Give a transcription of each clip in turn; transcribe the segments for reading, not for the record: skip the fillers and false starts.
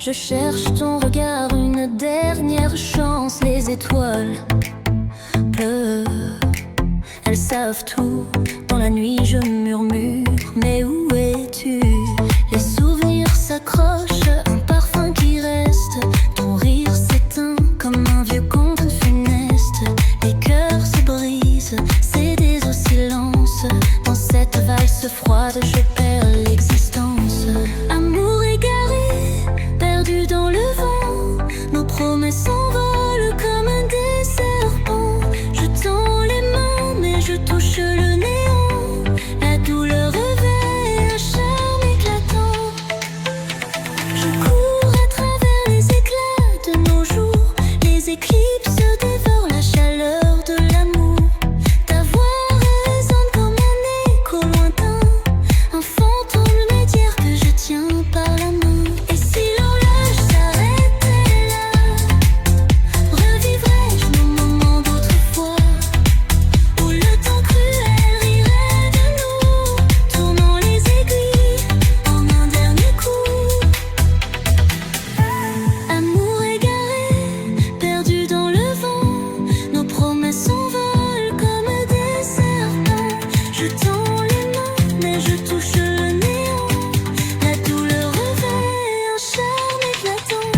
Je cherche ton regard, une dernière chance. Les étoiles pleurent, elles savent tout. Dans la nuit je murmure, mais où es-tu? Les souvenirs s'accrochent, un parfum qui reste. Ton rire s'éteint comme un vieux conte funeste. Les cœurs se brisent, cédés au silence. Dans cette valse froide je perds l'existence. Amour égaré, perdu dans le vent. Nos promesses s'envolent comme des serpents. Je tends les mains mais je touche le néant. La douleur revêt un charme éclatant. Je cours à travers les éclats de nos jours. Les éclipses dévorent la chaleur de l'amour. Ta voix résonne comme un écho lointain. Un fantôme me dire que je tiens par la main. Et si l'horloge s'arrêtait là, revivrais-je nos moments d'autrefois, où le temps cruel rirait de nous, tournant les aiguilles en un dernier coup. Amour égaré, perdu dans le vent. Nos promesses s'envolent comme des serpents. Je tends les mains mais je touche le néant. La douleur revêt un charme éclatant.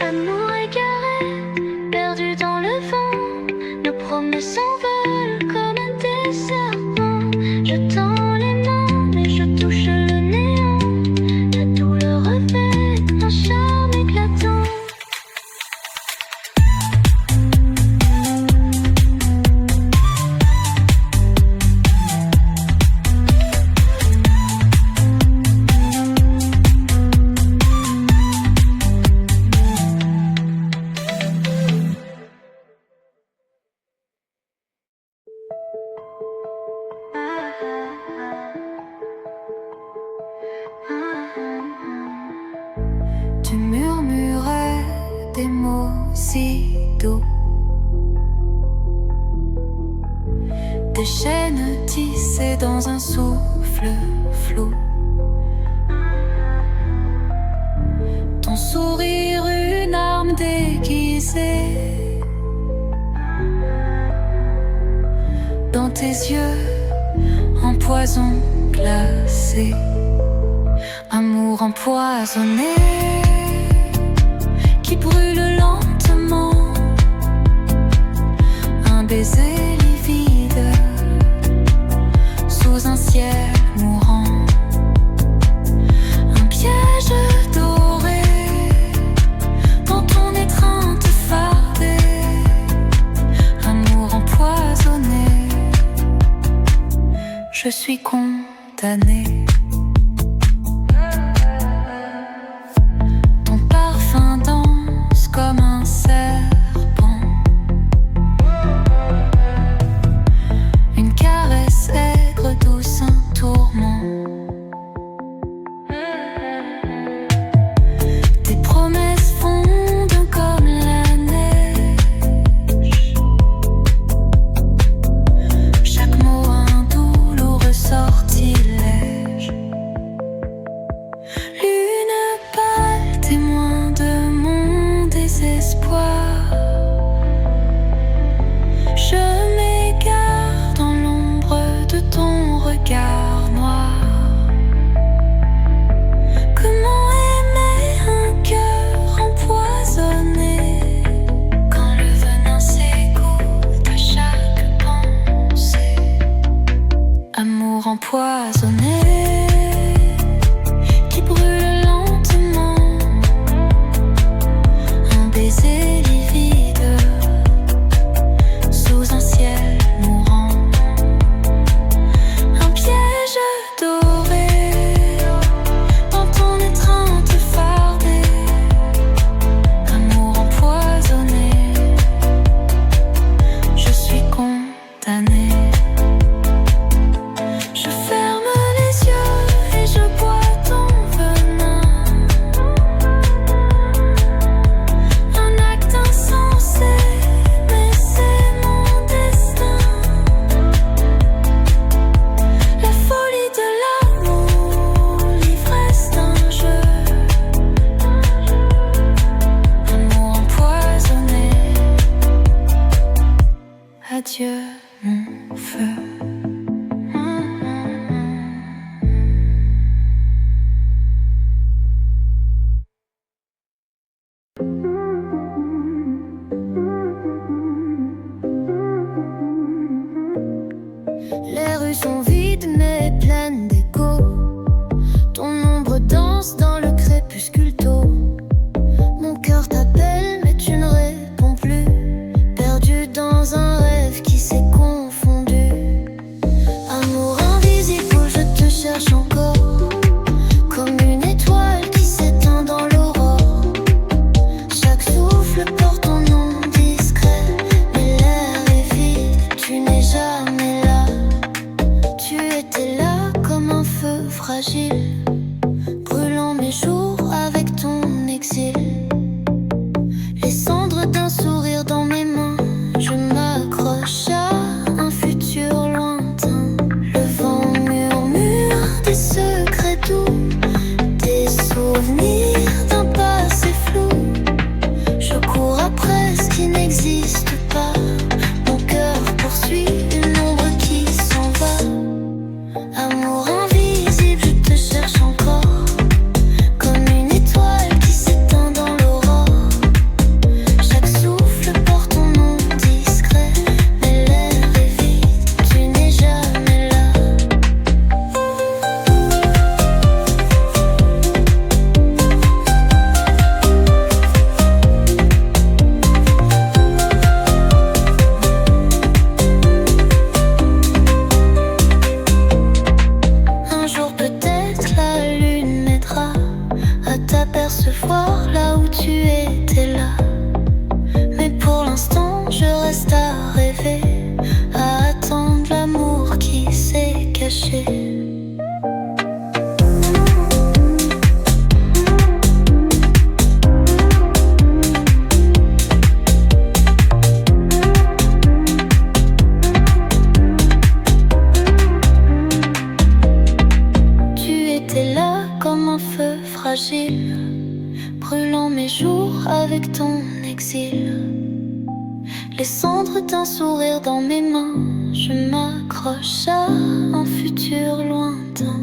Amour égaré, perdu dans le vent. Nos promesses s'envolent comme des serpents. Je tends les mains mais je touche le néant. La douleur revêt un charme éclatant. Tu murmurais des mots si doux, des chaînes tissées dans un souffle flou. Ton sourire une arme déguisée. Dans tes yeux un poison glacé. Amour empoisonné qui brûle lentement. Un baiser livide sous un ciel mourant. Un piège doré dans ton étreinte fardée. Amour empoisonné, je suis condamnée. Ton parfum danse comme un serpent. Une caresse aigre, douce, un tourment. Tes promesses fondent comme la neige. Chaque mot un douloureux sortilège. adieu mon feu. Les rues sont vides mais pleines d'écho. Ton ombre danse dans le crépuscule tôt. Mon cœur t'appelle mais tu ne réponds plus. Perdu dans un rêve qui s'est confondu. Amour invisible, je te cherche encore. Comme une étoile qui s'éteint dans l'aurore. Chaque souffle porte ton nom discret. Mais l'air est vide, tu n'es jamais là. Tu étais là comme un feu fragile, brûlant mes jours avec ton exil. Les cendres d'un sourire dans mes mains, je m'accroche à un futur lointain. Le vent murmure des secrets doux, des souvenirs d'un passé flou. Je cours après ce qui n'existe pas. Mon cœur poursuit une ombre qui s'en va. Amour invisible, je te cherche encore. Comme une étoile qui s'éteint dans l'aurore. Chaque souffle porte ton nom discret. Mais l'air est vide, tu n'es jamais là. Un jour peut-être la lune m'aidera à t'apercevoir là où tu étais là. Mais pour l'instant je reste à rêver, à attendre l'amour qui s'est caché. Tu étais là comme un feu fragile, brûlant mes jours avec ton exil. Les cendres d'un sourire dans mes mains, je m'accroche à un futur lointain.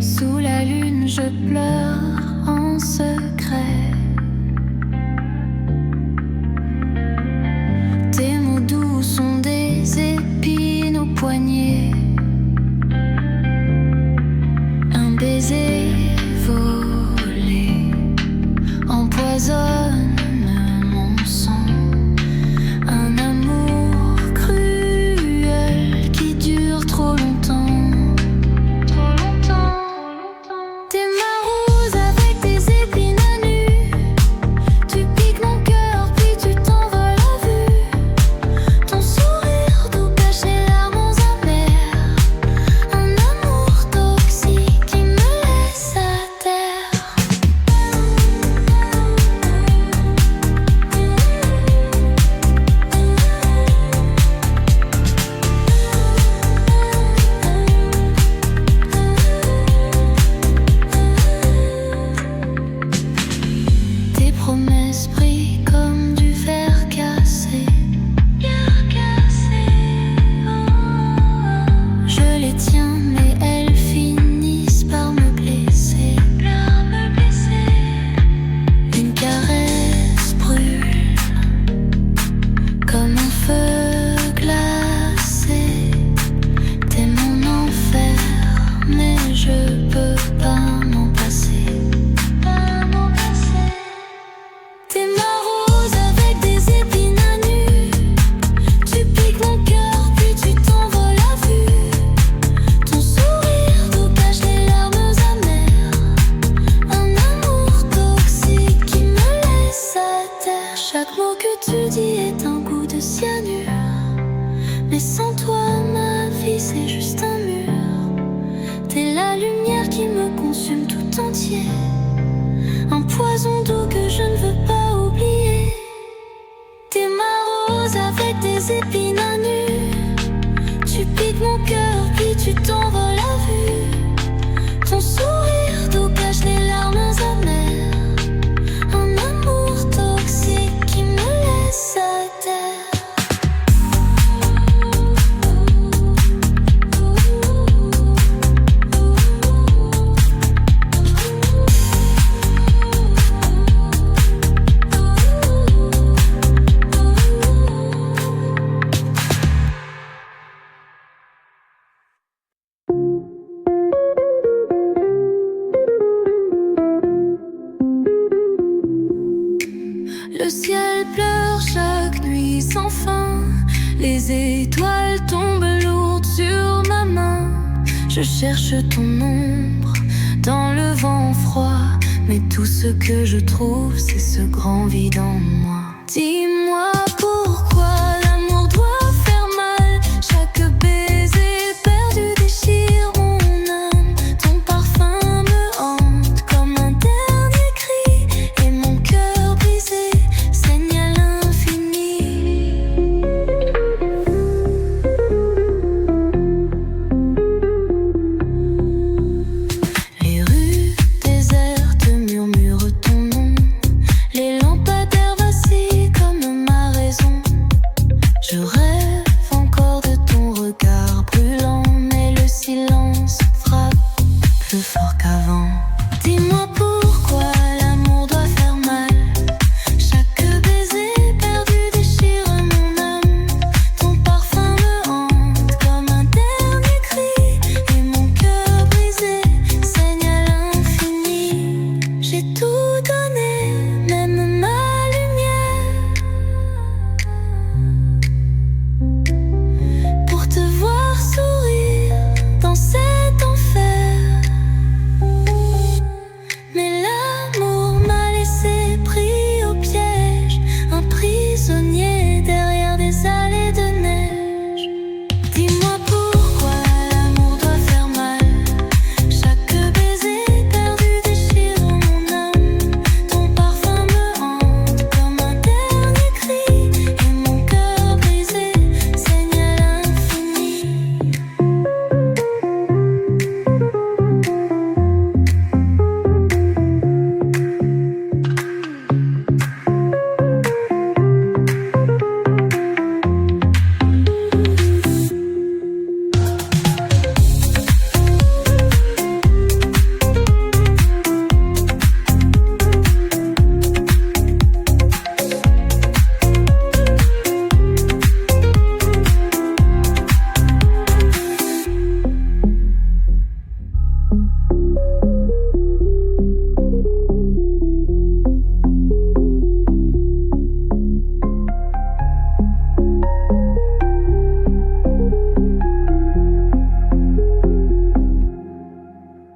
Sous la lune, je pleure en secret. Tes mots doux sont des épines au poignet. Un baiser volé empoisonne mon sang. Un amour cruel qui dure trop longtemps. T'es ma rose avec des épines à nu. Tu piques mon cœur puis tu t'envoles à vue. Ton sourire doux cache les larmes amères. Un amour toxique qui me laisse à terre. Tes promesses brillent comme du verre cassé. Je les tiens mais elles finissent par me blesser. Une caresse brûle comme un feu glacé. T'es mon enfer mais je peux pas m'en passer. T'es ma rose avec des épines à nu. Tu piques mon cœur puis tu t'envoles à vue. Ton sourire doux cache les larmes amères. Un amour toxique qui me laisse à terre. Chaque mot que tu dis est un goût de cyanure. Mais sans toi ma vie c'est juste un mur. T'es la lumière qui me consume tout entier. Un poison doux que je ne veux pas oublier. T'es ma rose avec des épines à nu. Tu piques mon cœur puis tu t'en Les étoiles tombent lourdes sur ma main. Je cherche ton ombre dans le vent froid, mais tout ce que je trouve, c'est ce grand vide en moi. Dis-moi pourquoi l'amour doit faire mal. Chaque baiser perdu déchire mon âme. Ton parfum me hante comme un dernier cri, et mon cœur brisé saigne à l'infini. Les rues désertes murmurent ton nom. Les lampadaires vacillent comme ma raison. Je rêve encore de ton regard brûlant, mais le silence frappe plus fort qu'avant. Dis-moi pourquoi l'amour doit faire mal. Chaque baiser perdu déchire mon âme. Ton parfum me hante comme un dernier cri, et mon cœur brisé saigne à l'infini. J'ai tout donné, même ma lumière, pour te voir sourire dans cet enfer. Mais l'amour m'a laissé pris au piège, un prisonnier derrière des allées de neige. Dis-moi pourquoi l'amour doit faire mal. Chaque baiser perdu déchire mon âme. Ton parfum me hante comme un dernier cri, et mon cœur brisé saigne à l'infini.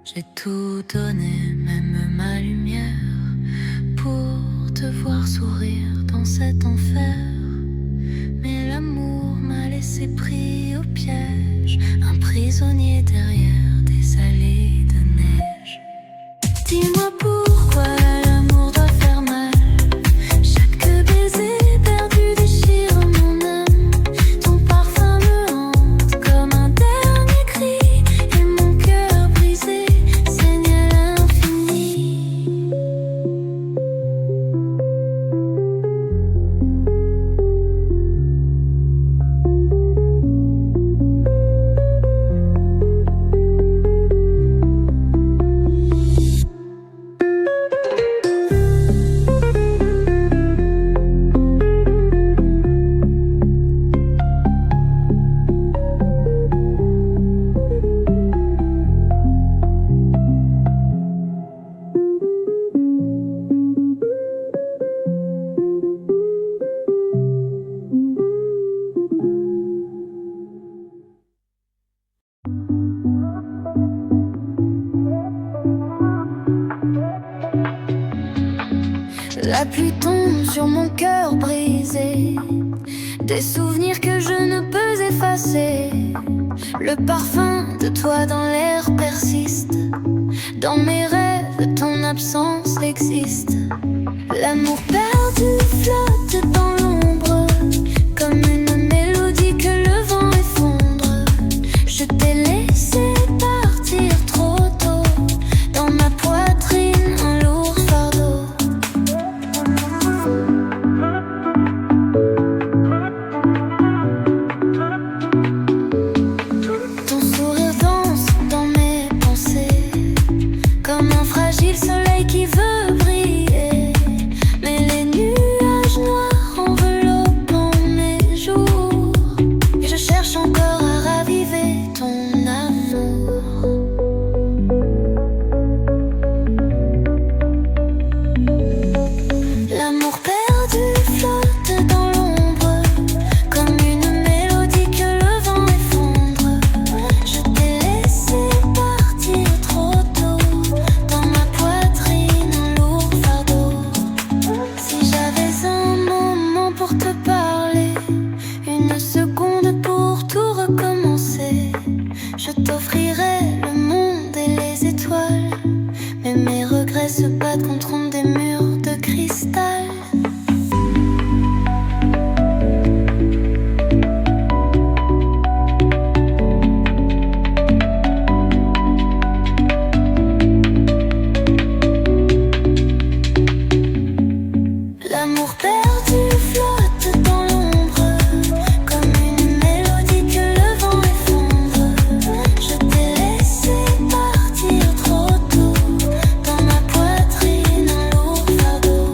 J'ai tout donné, même ma lumière, pour te voir sourire dans cet enfer. Mais l'amour m'a laissé pris au piège, un prisonnier derrière des allées de neige. Dis-moi pourquoi l'amour doit faire mal. Chaque baiser perdu déchire mon âme. Ton parfum me hante comme un dernier cri, et mon cœur brisé saigne à l'infini. La pluie tombe sur mon cœur brisé, des souvenirs que je ne peux effacer. Le parfum de toi dans l'air persiste. Dans mes rêves, ton absence existe. L'amour perdu flotte dans l'ombre, comme une mélodie que le vent effondre. Je t'ai laissé partir trop tôt, dans ma poitrine un lourd fardeau. Ton sourire danse dans mes pensées, comme un fragile soleil qui veut briller. Mais les nuages noirs enveloppent mes jours, et je cherche encore à raviver ton amour. L'amour perdu flotte dans l'ombre, comme une mélodie t'offrirai le monde et les étoiles, mais mes regrets se battent contre des murs de cristal. L'amour perdu flotte dans l'ombre, comme une mélodie que le vent effondre. Je t'ai laissé partir trop tôt, dans ma poitrine un lourd fardeau.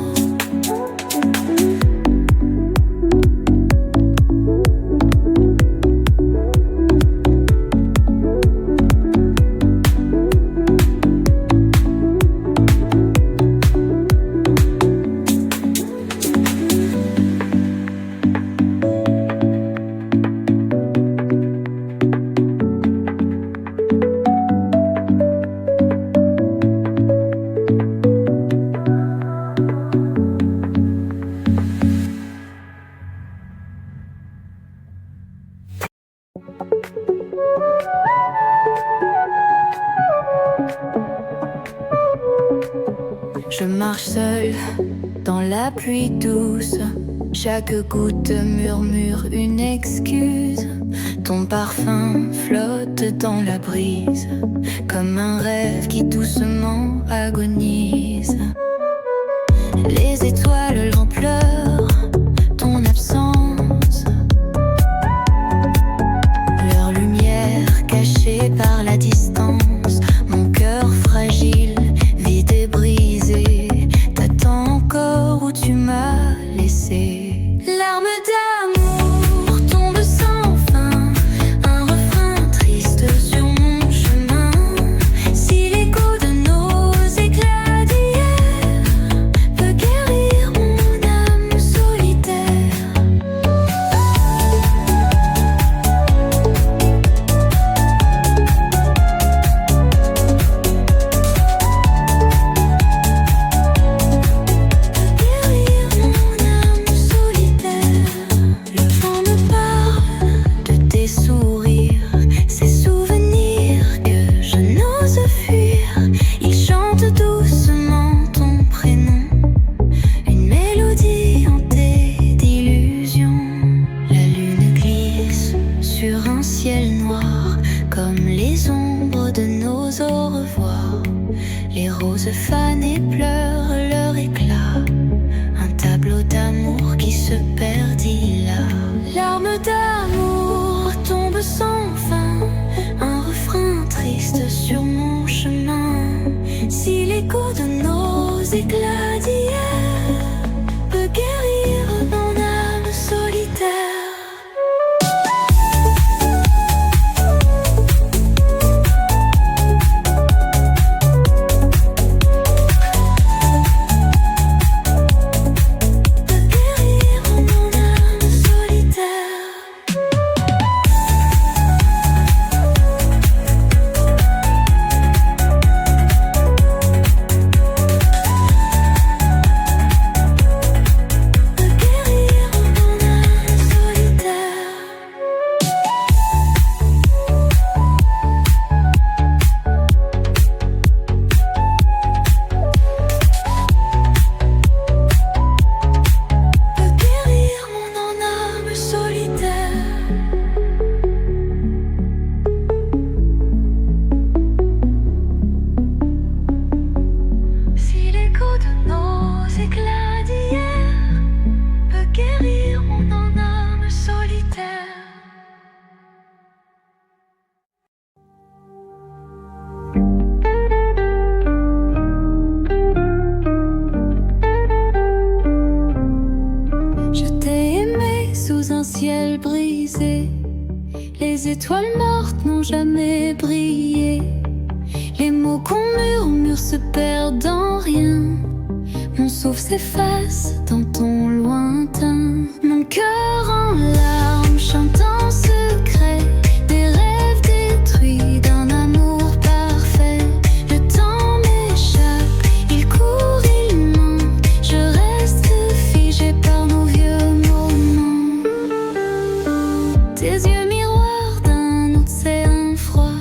Je marche seule dans la pluie douce, chaque goutte murmure une excuse. Ton parfum flotte dans la brise, comme un rêve qui doucement agonise. Les étoiles en pleurent ton absence, leur lumière cachée par la distance. Mon cœur fragile, vide et brisé, t'attends encore où tu m'as laissé. Larmes d'amour tombent sans fin, un refrain triste sur mon chemin. Si l'écho de nos éclats d'hier peut guérir mon âme solitaire. Le vent me parle de tes sourires, ces souvenirs que je n'ose fuir. Il chante doucement ton prénom, une mélodie hantée d'illusions. La lune glisse sur un ciel noir, comme les ombres de nos au revoir. Les roses fanées pleurent leur éclat, un tableau d'amour qui se perdit là. Larmes d'amour tombent sans fin, un refrain triste sur mon chemin. Si l'écho de nos éclats d'hier peut guérir mon âme solitaire. ciel brisé. Les étoiles mortes n'ont jamais brillé. Les mots qu'on murmure se perdent en rien. Mon souffle s'efface dans ton lointain. Mon cœur en larmes chante en secret des rêves détruits d'un amour parfait. Le temps m'échappe, il court, il ment. Je reste figée par nos vieux moments. Tes yeux miroirs d'un océan froid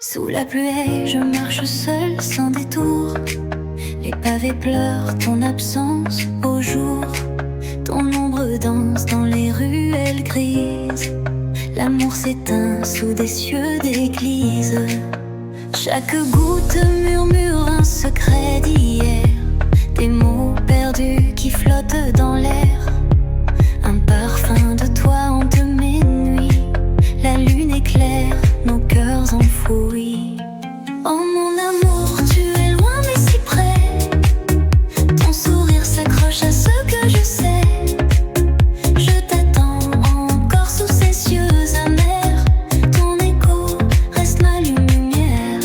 Sous la pluie, je marche seule sans détour. Les pavés pleurent ton absence au jour. Ton ombre danse dans les ruelles grises. L'amour s'éteint sous des cieux d'église. Chaque goutte murmure un secret d'hier. Des mots perdus qui flottent dans l'air. Un parfum de toi hante mes nuits. La lune éclaire nos cœurs enfouis. Oh mon amour, tu es loin mais si près. Ton sourire s'accroche à ce que je sais. Je t'attends encore sous ces cieux amers. Ton écho reste ma lumière.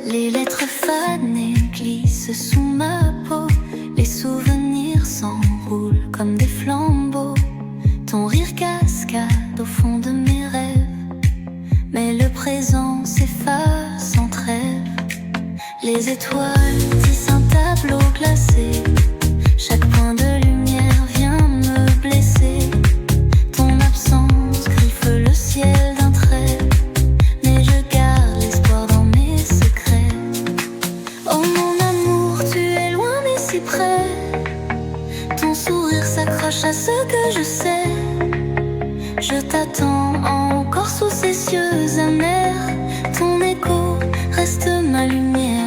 Les lettres fanées glissent sous ma peau. Les souvenirs s'enroulent comme des flambeaux. Ton rire cascade au fond de mes rêves. Mais le présent s'efface en trêve. Les étoiles tissent un tableau glacé. Chaque point de lumière vient me blesser. Ton absence griffe le ciel d'un trait. Mais je garde l'espoir dans mes secrets. Oh mon amour, tu es loin mais si près. Ton sourire s'accroche à ce que je sais. Je t'attends encore sous ces cieux amers. Ton écho reste ma lumière.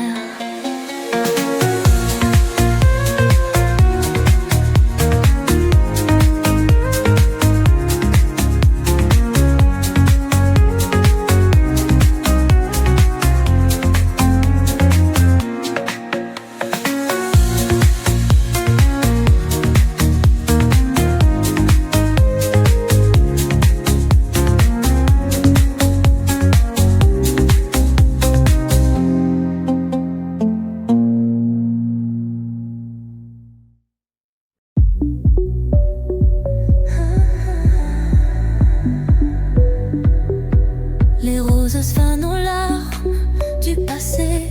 Les roses se fanent aux larmes du passé.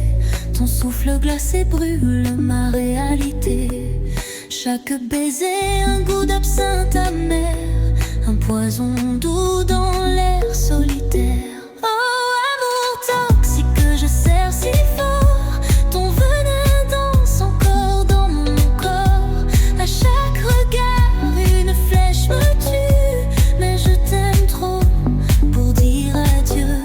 Ton souffle glacé brûle ma réalité. Chaque baiser, un goût d'absinthe amer. Un poison doux dans l'air solitaire. Oh amour toxique, je serre si fort. Ton venin danse encore dans mon corps. À chaque regard, une flèche me tue. Mais je t'aime trop pour dire adieu.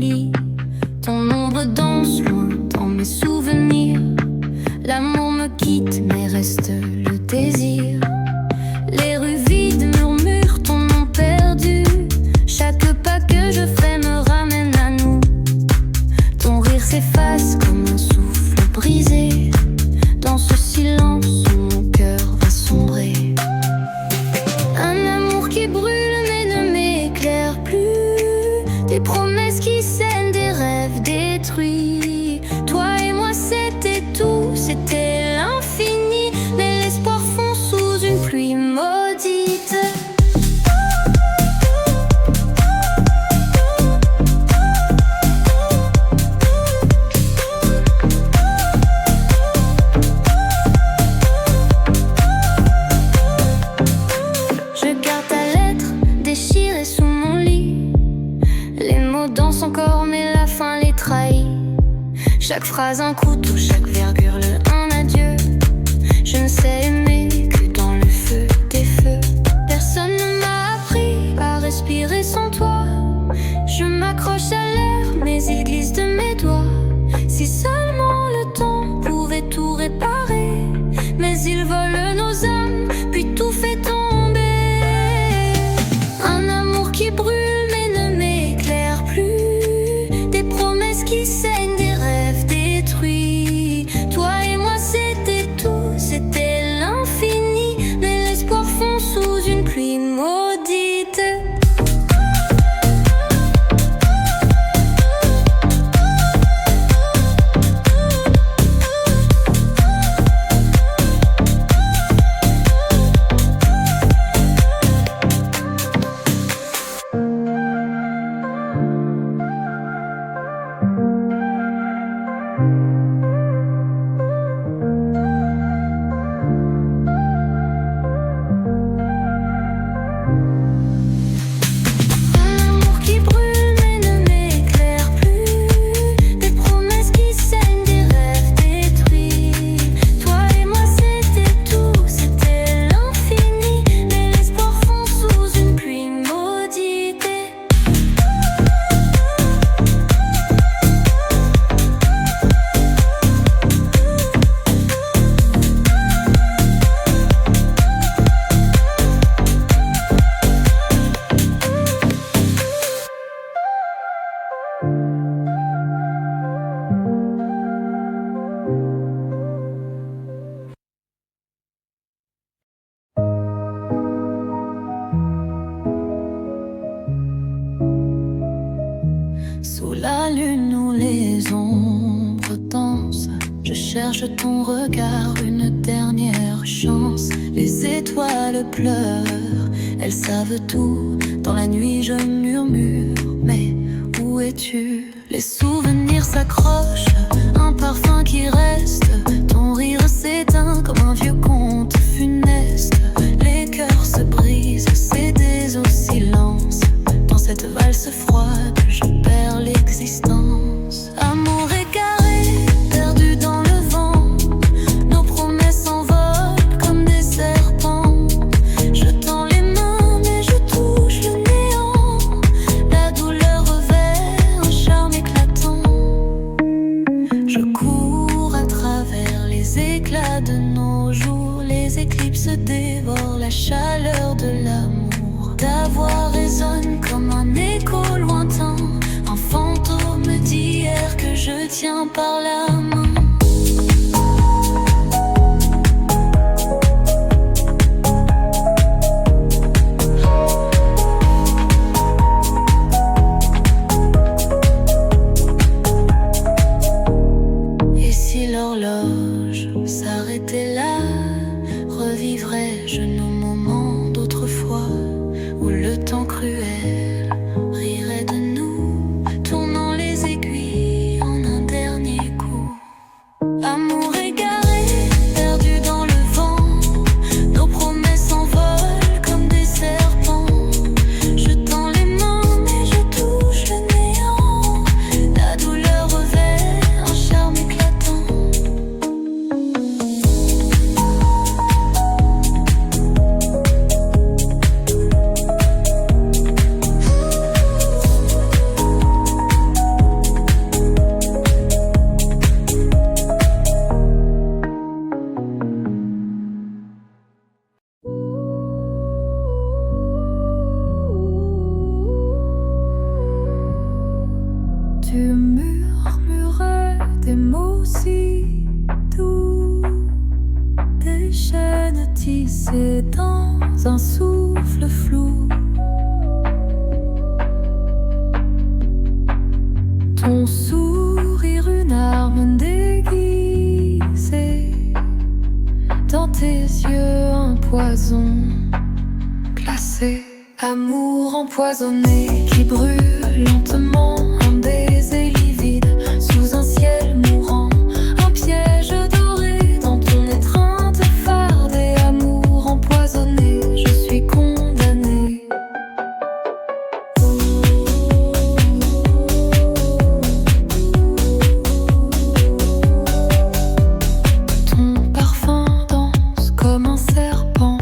lit. Ton ombre danse loin dans mes souvenirs. L'amour me quitte mais reste le désir. Les rues vides murmurent ton nom perdu. Chaque pas que je fais me ramène à nous. Ton rire s'efface comme un souffle brisé. Dans ce silence où mon cœur va sombrer. Un amour qui brûle mais ne m'éclaire plus. Des promesses qui saignent, des rêves détruits. Toi et moi c'était tout, c'était l'infini. Mais l'espoir fond sous une pluie maudite. Dansent encore mais la fin les trahit. Chaque phrase un couteau, chaque virgule un adieu. Je ne sais aimer que dans le feu des feux. Personne ne m'a appris à respirer sans toi. Je m'accroche à l'air mais il glisse de mes doigts. Si seulement le temps pouvait tout réparer. Mais il vole nos âmes puis tout fait tomber. Un amour qui brûle qui saignent, des rêves détruits. Toi et moi c'était tout, c'était l'infini. Mais l'espoir fond sous une pluie maudite. Sous la lune où les ombres dansent, je cherche ton regard, une dernière chance. Les étoiles pleurent, elles savent tout. Dans la nuit je murmure, mais où es-tu? Les souvenirs s'accrochent, un parfum qui reste. Ton rire s'éteint comme un vieux conte funeste. Les cœurs se brisent, cédés au silence. Dans cette valse froide, je perds l'existence. Amour égaré, perdu dans le vent. Nos promesses s'envolent comme des serpents. Je tends les mains mais je touche le néant. La douleur revêt un charme éclatant. Je cours à travers les éclats de nos jours. Les éclipses dévorent la chaleur de l'amour. Ta voix résonne comme un écho lointain. Un fantôme d'hier que je tiens par la main. Et si l'horloge s'arrêtait là, revivrais-je nos moments d'autrefois, où le temps cruel rirait de nous, tournant les aiguilles en un dernier coup. Amour égaré, perdu dans le vent. Nos promesses s'envolent comme des serpents. Je tends les mains mais je touche le néant. La douleur revêt un charme éclatant. tissé dans un souffle flou. Ton sourire, une arme déguisée. Dans tes yeux, un poison glacé. Amour empoisonné qui brûle lentement. Un baiser livide sous un ciel mourant. Un piège doré dans ton étreinte fardée. Amour empoisonné, je suis condamnée. Ton parfum danse comme un serpent.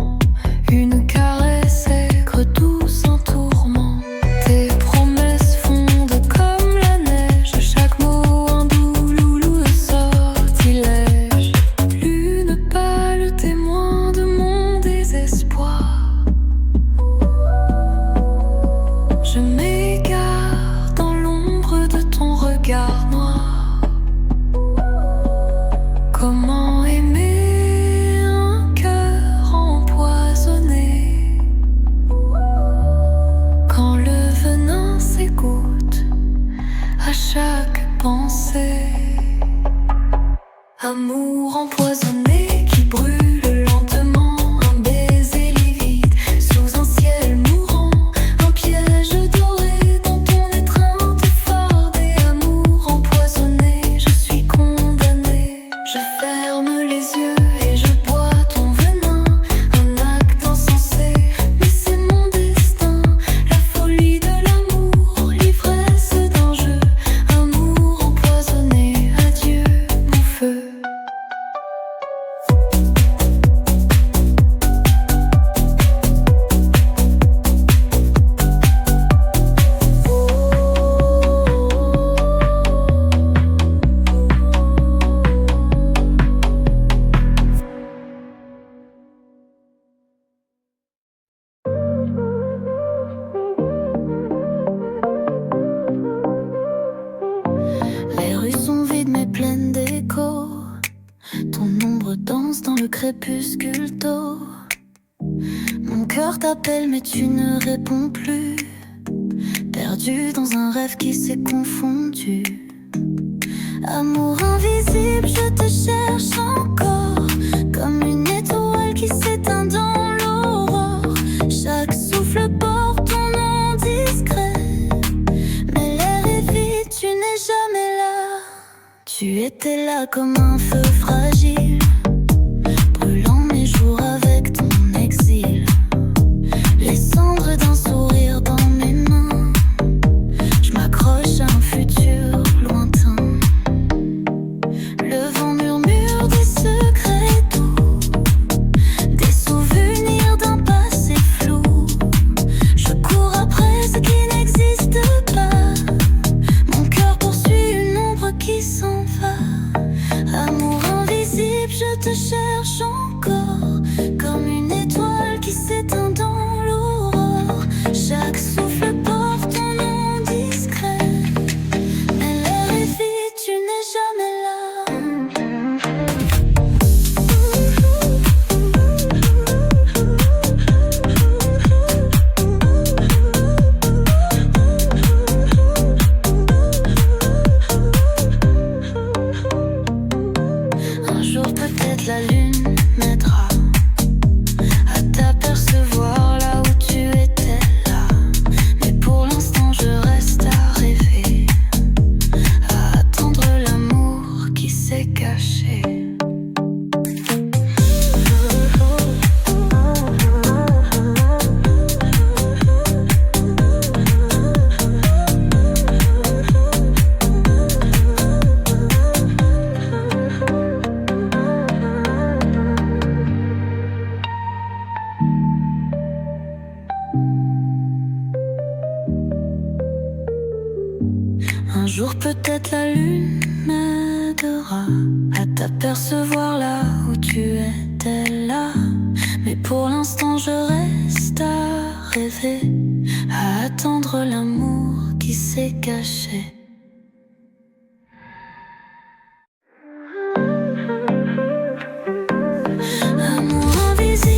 Une caresse aigre, douce, un tourment. Tes promesses fondent comme la neige. Chaque mot un doux loulou de sortilège. Lune pâle, témoin de mon désespoir. Je m'égare dans l'ombre de ton regard noir. Comment aimer un cœur empoisonné quand le venin s'égoutte à chaque pensée? Amour empoisonné qui brûle lentement. Un baiser livide sous un ciel mourant. Un piège doré dans ton étreinte fardée. Amour empoisonné, je suis condamnée. Je ferme les yeux et je bois ton venin. Un acte insensé, mais c'est mon destin. La folie de l'amour, l'ivresse d'un jeu. Amour empoisonné, adieu mon feu. Les rues sont vides mais pleines d'écho. Ton ombre danse dans le crépuscule d'eau. Mon cœur t'appelle mais tu ne réponds plus. Perdu dans un rêve qui s'est confondu. Amour invisible, je te cherche encore. Comme une étoile qui s'éteint dans l'aurore. Chaque souffle porte ton nom discret. Mais l'air est vide, tu n'es jamais là. Tu étais là comme un feu fragile, brûlant mes jours avec ton exil. Les cendres d'un sourire dans mes mains. Je m'accroche à un futur lointain. Le vent murmure des secrets doux, des souvenirs d'un passé flou. Je cours après ce qui n'existe pas. Mon cœur poursuit une ombre qui s'en va. Amour invisible, je te cherche encore. Comme une étoile qui s'éteint dans l'aurore. Chaque souffle porte ton nom discret. Mais l'air est vide, tu n'es jamais là. Un jour peut-être la lune m'aidera à t'apercevoir là où tu étais là. Mais pour l'instant je reste à rêver, à attendre l'amour qui s'est caché. Un jour peut-être la lune m'aidera à t'apercevoir là où tu étais là. Mais pour l'instant je reste à rêver, à attendre l'amour qui s'est caché. Amour invisible.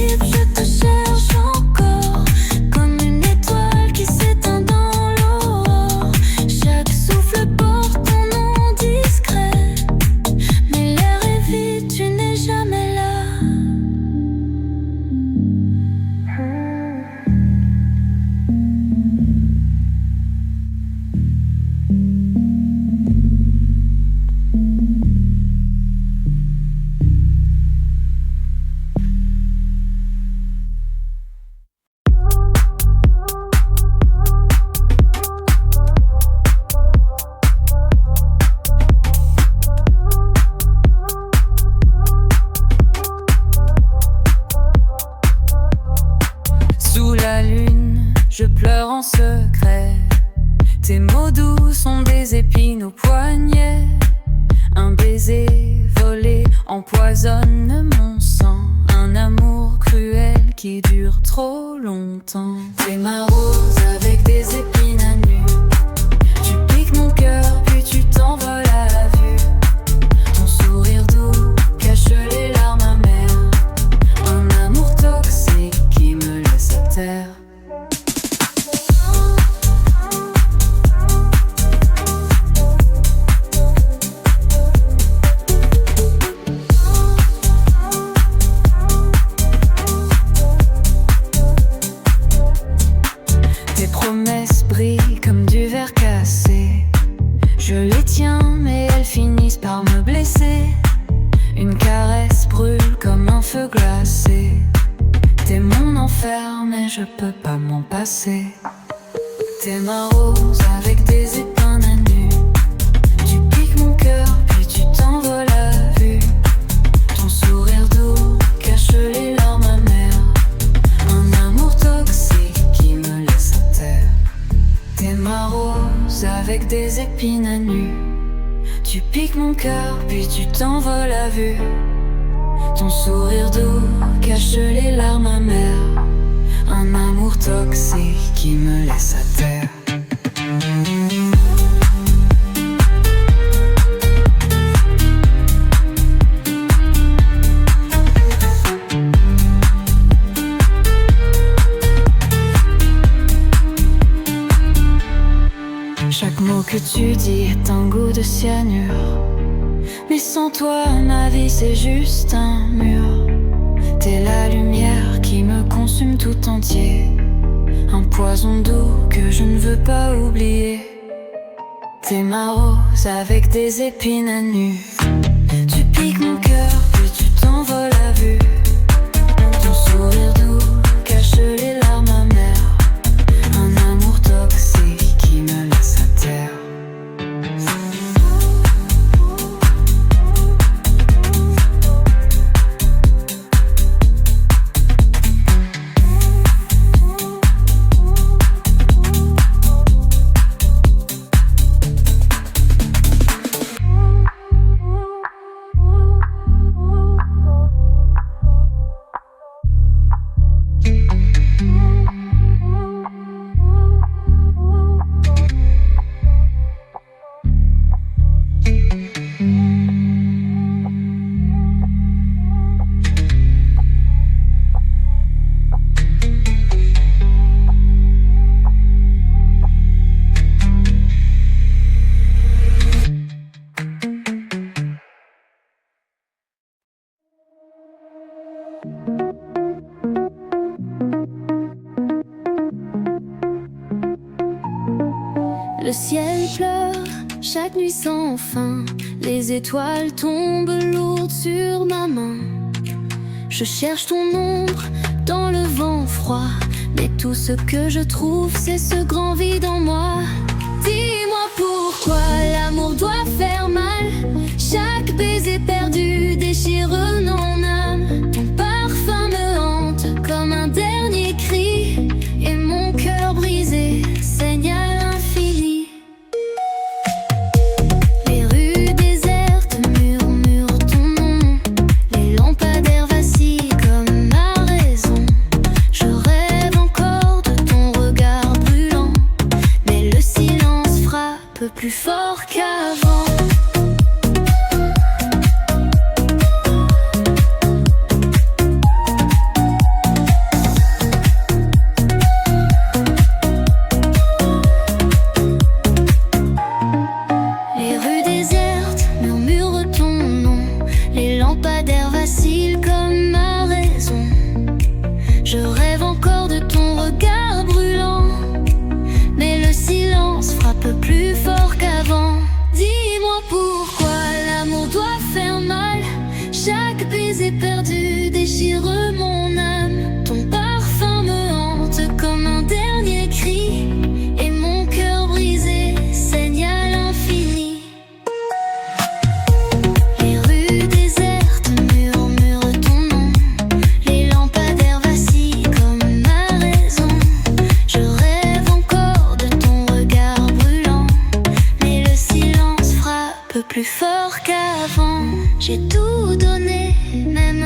imprègne mon sang. Un amour cruel qui dure trop longtemps. T'es ma rose avec des épines à nu. Tu piques mon cœur puis tu t'envoles à la vue. Ton sourire doux cache les larmes amères. Un amour toxique qui me laisse à terre. Tes promesses brillent comme du verre cassé. Je les tiens mais elles finissent par me blesser. Une caresse brûle comme un feu glacé. T'es mon enfer mais je peux pas m'en passer. T'es ma rose avec des épines à nu. Tu piques mon cœur puis tu t'envoles à vue. Ton sourire doux cache les larmes amères. Un amour toxique qui me laisse à terre. T'es ma rose avec des épines à nu. Tu piques mon cœur puis tu t'envoles à vue. Ton sourire doux cache les larmes amères. Un amour toxique qui me laisse à terre. Chaque mot que tu dis est un goût de cyanure. Mais sans toi ma vie c'est juste un mur. T'es la lumière qui me consume tout entier. Un poison doux que je ne veux pas oublier. T'es ma rose avec des épines à nu. Tu piques mon cœur puis tu t'envoles à vue. Ton sourire doux cache les larmes amères. Un amour toxique qui me laisse à terre. Le ciel pleure chaque nuit sans fin. Les étoiles tombent lourdes sur ma main. Je cherche ton ombre dans le vent froid. Mais tout ce que je trouve c'est ce grand vide en moi. Dis-moi pourquoi l'amour doit faire mal. Chaque baiser perdu déchire mon âme. Ton parfum me hante comme un dernier cri. Et mon cœur brisé saigne à l'infini. Les rues désertes murmurent ton nom. Les lampadaires vacillent comme ma raison. Je rêve encore de ton regard brûlant. Mais le silence frappe plus fort qu'avant. Je rêve encore de ton regard brûlant. Mais le silence frappe plus fort qu'avant. Dis-moi pourquoi l'amour doit faire mal. Chaque baiser perdu déchire mon âme. Ton parfum me hante comme un dernier cri. Et mon cœur brisé saigne à l'infini. Les rues désertes murmurent ton nom. Les lampadaires vacillent comme ma raison. Je rêve encore de ton regard brûlant. Mais le silence frappe plus fort qu'avant. J'ai tout donné, même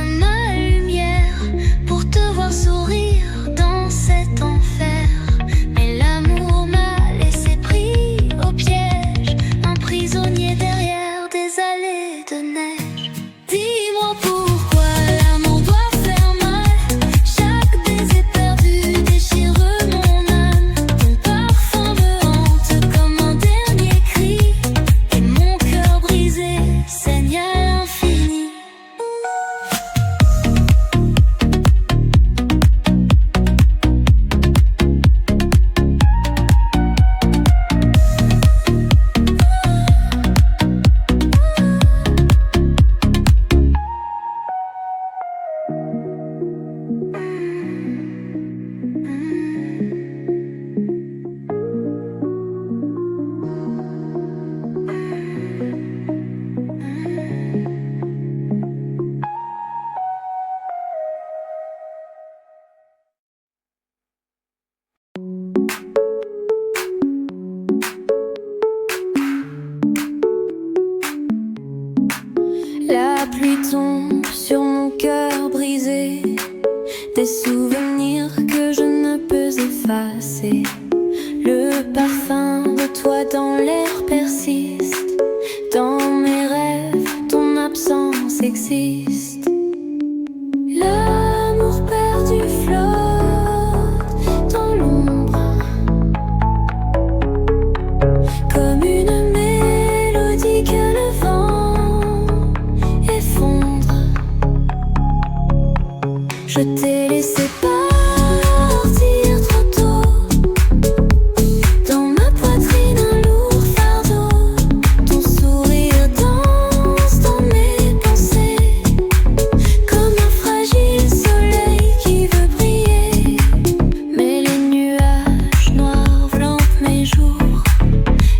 Je t'ai laissé partir trop tôt. Dans ma poitrine un lourd fardeau. Ton sourire danse dans mes pensées, comme un fragile soleil qui veut briller. Mais les nuages noirs flanquent mes jours,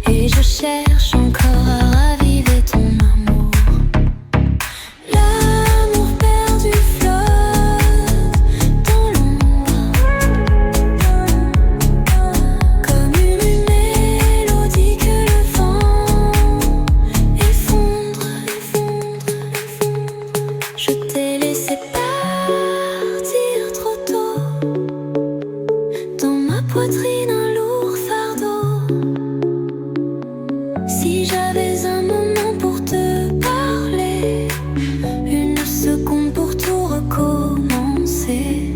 et je cherche encore à raviver ton amour. L'amour perdu flotte dans l'ombre, comme une mélodie que le vent effondre. Je t'ai laissé partir trop tôt. Dans ma poitrine un lourd fardeau. Si j'avais un moment pour te parler, une seconde pour tout recommencer,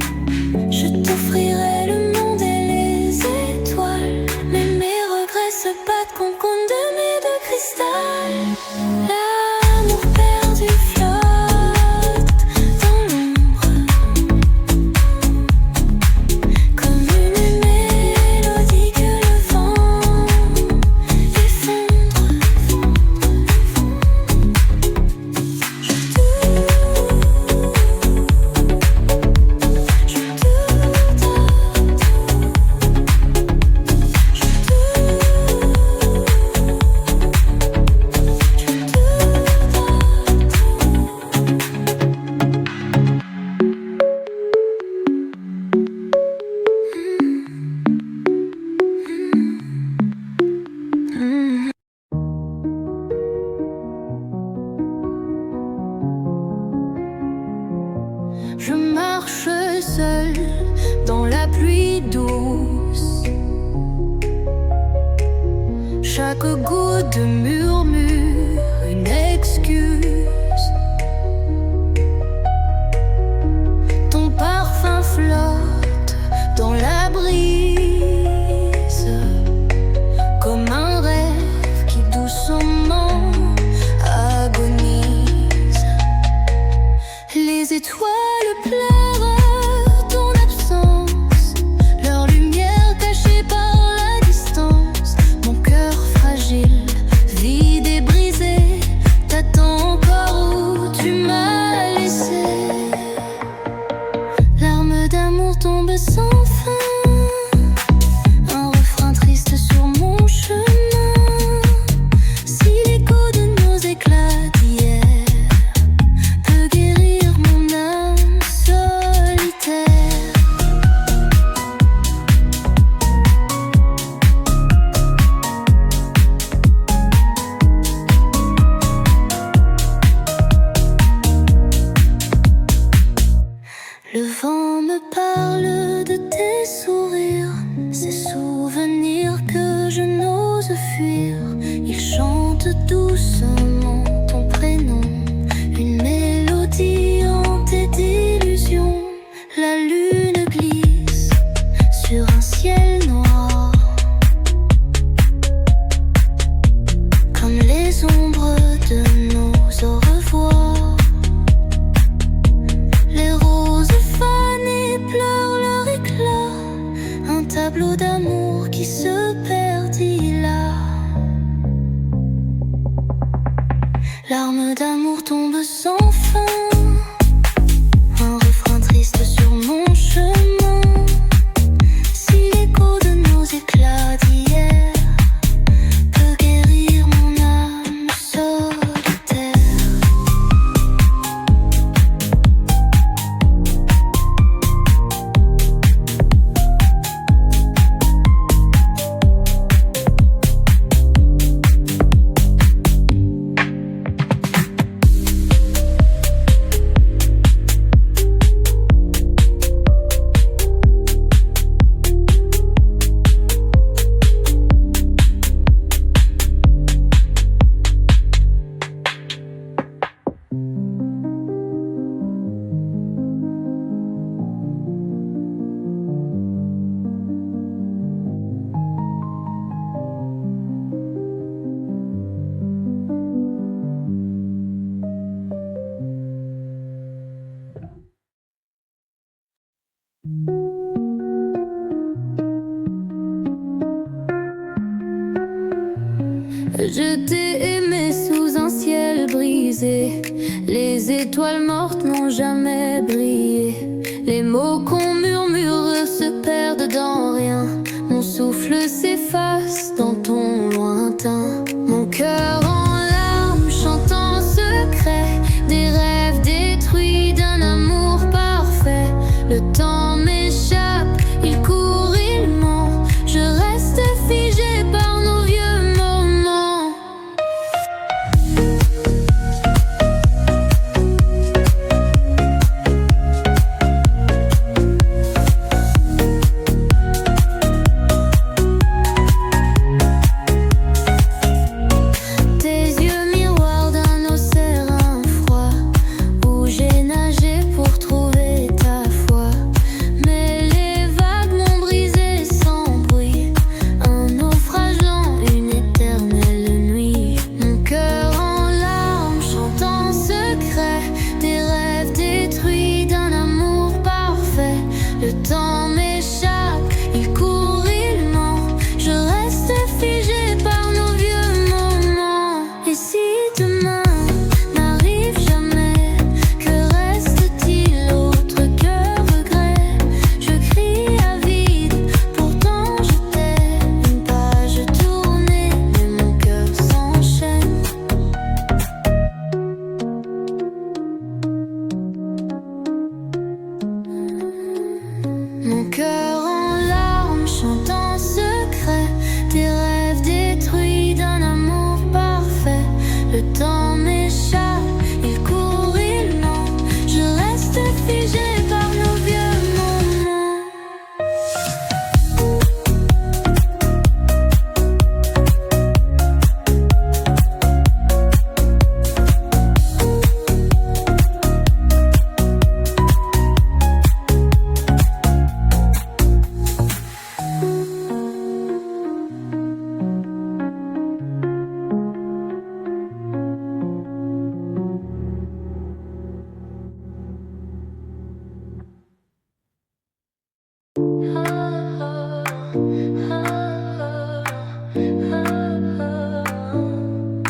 je t'offrirais le monde et les étoiles. Mais mes regrets se battent contre de mes deux cristal. L'amour perdu flotte dans l'ombre, comme une mélodie que le vent effondre. Je marche seule dans la pluie douce. Chaque goutte murmure une excuse. Ton parfum flotte dans la brise, comme un rêve qui doucement agonise. Les étoiles pleurent ton absence, leur lumière cachée par la distance. Mon cœur fragile, vide et brisé, t'attend encore où tu m'as laissé. Larmes d'amour tombent sans fin, un refrain triste sur mon chemin. Si l'écho de nos éclats d'hier peut guérir mon âme solitaire. Le vent me parle de tes sourires, ces souvenirs que je n'ose fuir. Il chante doucement ton prénom, une mélodie hantée d'illusions. La lune glisse sur un ciel noir, comme les ombres de nos au revoir. Les roses fanées pleurent leur éclat, Je t'ai aimé sous un ciel brisé. Les étoiles mortes n'ont jamais brillé. Les mots qu'on murmure se perdent dans rien. Mon souffle s'efface dans ton lointain. Mon cœur en larmes chante en secret des rêves détruits d'un amour parfait. Le temps m'échappe, il court, il ment. Je reste figée par nos vieux moments. Tes yeux miroirs d'un océan froid où j'ai nagé pour trouver ta foi. Mais les vagues m'ont brisé sans bruit. Un naufrage lent, une éternelle nuit. Mon cœur en larmes chante en secret des rêves détruits d'un amour parfait. Le temps m'échappe, il court, il ment. Je reste figée par nos vieux moments. Et si demain n'arrive jamais, que reste-t-il autre que regret? Je crie à vide, pourtant je t'ai. Une page tournée, mais mon cœur s'enchaîne. Mon cœur en larmes chante en secret des rêves détruits d'un amour parfait. Le temps m'échappe, il court, il ment. Je reste figée par nos vieux moments.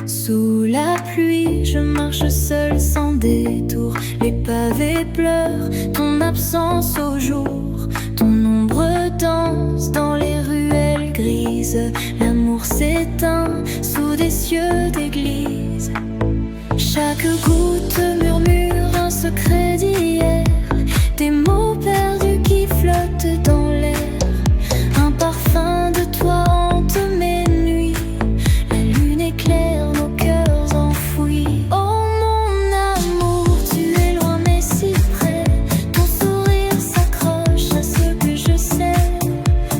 Sous la pluie, je marche seule sans détour. Les pavés pleurent ton absence au jour. Ton ombre danse dans les ruelles grises. L'amour s'éteint sous des cieux d'église. Chaque goutte murmure un secret d'hier. Des mots perdus qui flottent dans l'air. Un parfum de toi hante mes nuits. La lune éclaire nos cœurs enfouis. Oh mon amour, tu es loin mais si près. Ton sourire s'accroche à ce que je sais.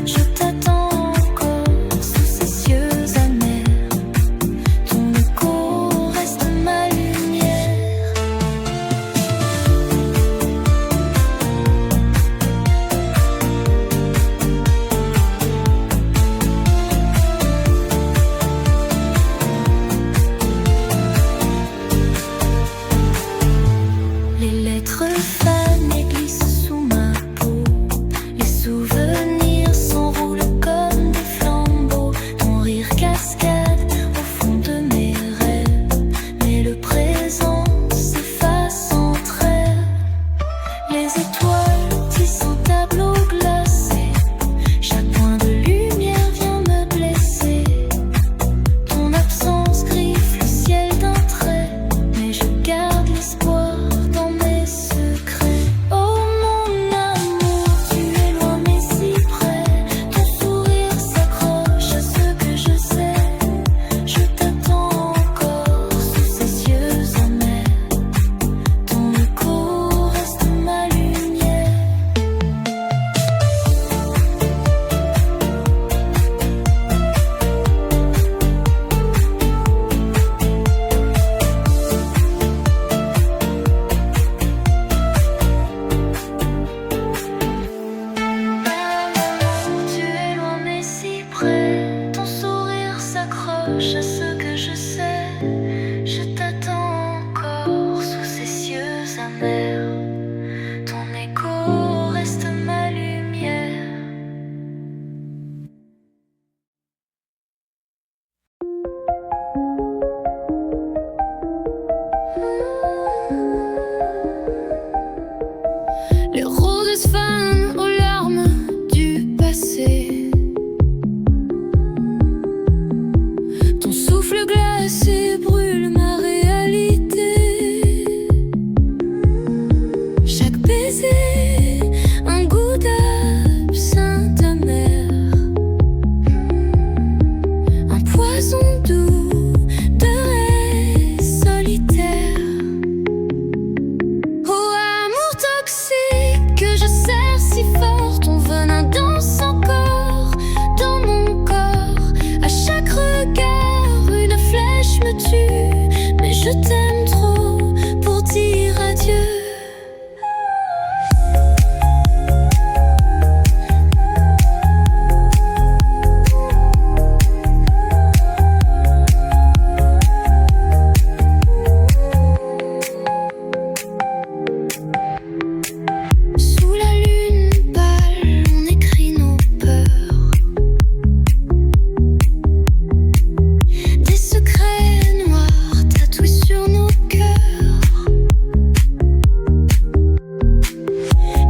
Je t'attends encore sous ces cieux amers. Ton écho reste ma lumière. Les lettres fanent et glissent sous ma peau. Les souvenirs s'enroulent comme des flambeaux. Ton rire cascade au fond de mes rêves. Mais le présent s'efface en trêve. Les étoiles tissent un tableau glacé. Chaque point de lumière vient me blesser. Ton absence griffe le ciel d'un trait. Mais je garde l'espoir dans mes secrets. Les roses fanent aux larmes du passé. Ton souffle glacé brûle ma réalité. Chaque baiser, un goût d'absinthe amer, un poison doux de rêve solitaire. Oh amour toxique que je serre si fort, ton venin danse encore dans mon corps. À chaque regard, une flèche me tue, mais je t'aime trop pour dire adieu. Sous la lune pâle, on écrit nos peurs, des secrets noirs tatoués sur nos cœurs.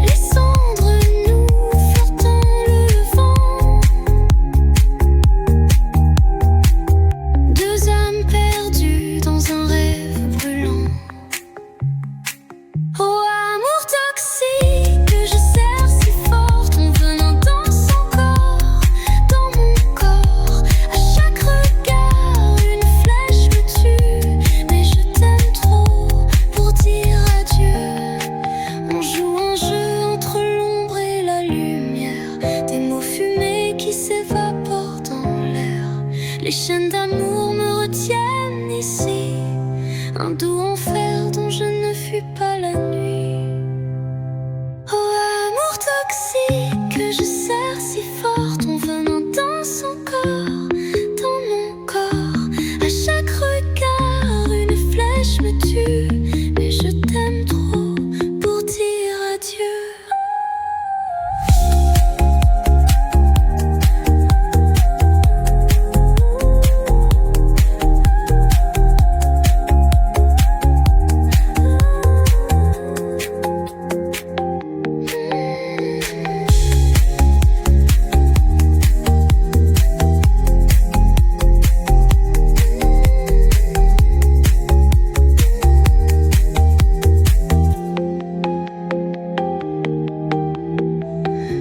Les cendres nous flottent dans le vent, deux âmes perdues dans un rêve brûlant. Oh amour toxique que je serre si fort, ton venin danse encore dans mon corps. À chaque regard, une flèche me tue, mais je t'aime trop pour dire adieu. On joue un jeu entre l'ombre et la lumière, des mots fumés qui s'évaporent dans l'air. Les chaînes d'amour me retiennent ici, un doux enfer dont je ne fuis pas la nuit. Oh amour toxique que je serre si fort, ton venin danse encore dans mon corps. À chaque regard, une flèche me tue, mais je t'aime trop pour dire adieu.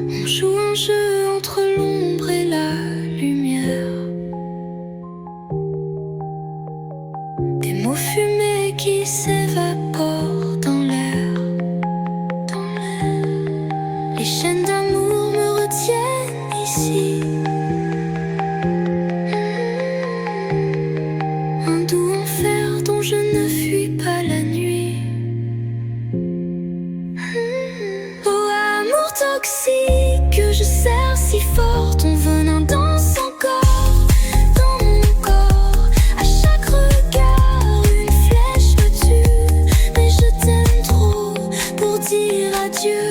On joue un jeu entre l'ombre et la lumière, des mots fumés qui s'évaporent dans l'air. Les chaînes d'amour me retiennent ici, un doux enfer dont je ne fuis pas la nuit. Oh amour toxique que je serre si fort, ton venin danse encore dans mon corps. À chaque regard, une flèche me tue, mais je t'aime trop pour dire adieu.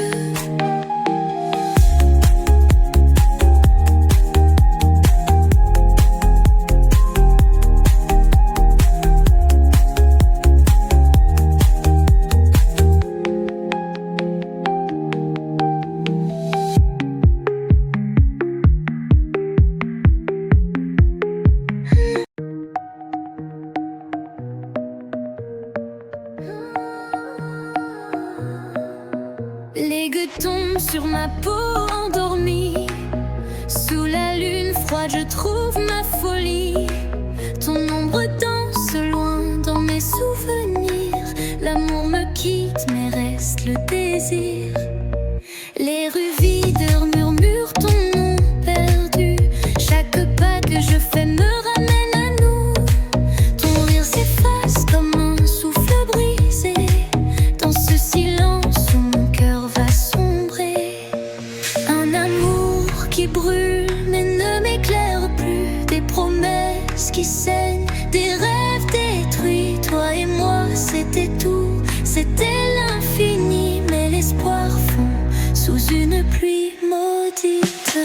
Les gouttes tombent sur ma peau endormie. Sous la lune froide, je trouve ma folie. Ton ombre danse loin dans mes souvenirs. L'amour me quitte, mais reste le désir. Les rues vides murmurent ton nom perdu. Chaque pas que je fais me ramène à nous. Ton rire s'efface comme un souffle brisé. Dans ce silence où mon cœur va sombrer. Un amour qui brûle mais ne m'éclaire plus. Des promesses qui saignent, des rêves détruits. Toi et moi c'était tout, c'était l'infini. Mais l'espoir fond sous une pluie maudite.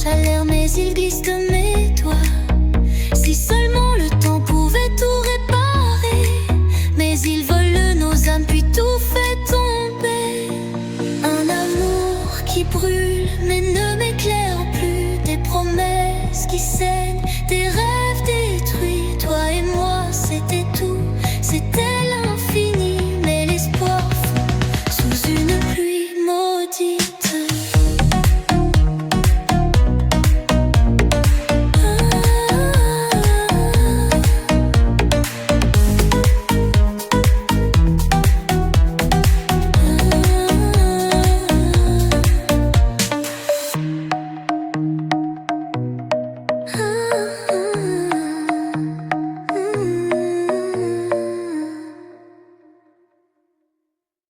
marche à l'air, mais il glisse de mes doigts.